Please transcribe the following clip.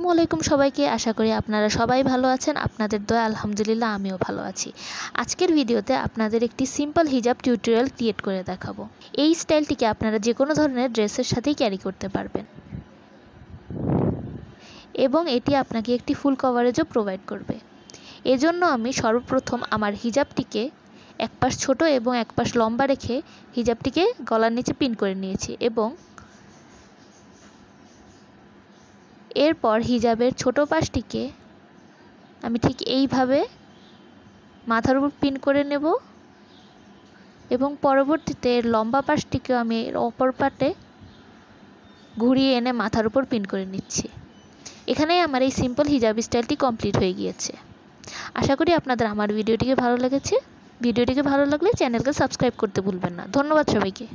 আসসালামু আলাইকুম সবাইকে। আশা করি আপনারা সবাই ভালো আছেন। আপনাদের দয়া আলহামদুলিল্লাহ আমিও ভালো আছি। আজকের ভিডিওতে আপনাদের একটি সিম্পল হিজাব টিউটোরিয়াল ক্রিয়েট করে দেখাবো। এই স্টাইলটিকে আপনারা যে কোনো ধরনের ড্রেসের সাথেই ক্যারি করতে পারবেন এবং এটি আপনাকে একটি ফুল কভারেজও প্রোভাইড করবে। এজন্য আমি সর্বপ্রথম আমার হিজাবটিকে এক পাশ ছোট এবং এক পাশ লম্বা রেখে হিজাবটিকে গলার নিচে পিন করে নিয়েছি এবং এরপর হিজাবের ছোট পাশটিকে আমি ঠিক এইভাবে মাথার উপর পিন করে নেব এবং পরবর্তীতে এর লম্বা পাশটিকেও আমি এর অপর পাটে ঘুরিয়ে এনে মাথার উপর পিন করে নিচ্ছি। এখানেই আমার এই সিম্পল হিজাব স্টাইলটি কমপ্লিট হয়ে গিয়েছে। আশা করি আপনাদের আমার ভিডিওটিকে ভালো লেগেছে। ভিডিওটিকে ভালো লাগলে চ্যানেলকে সাবস্ক্রাইব করতে ভুলবেন না। ধন্যবাদ সবাইকে।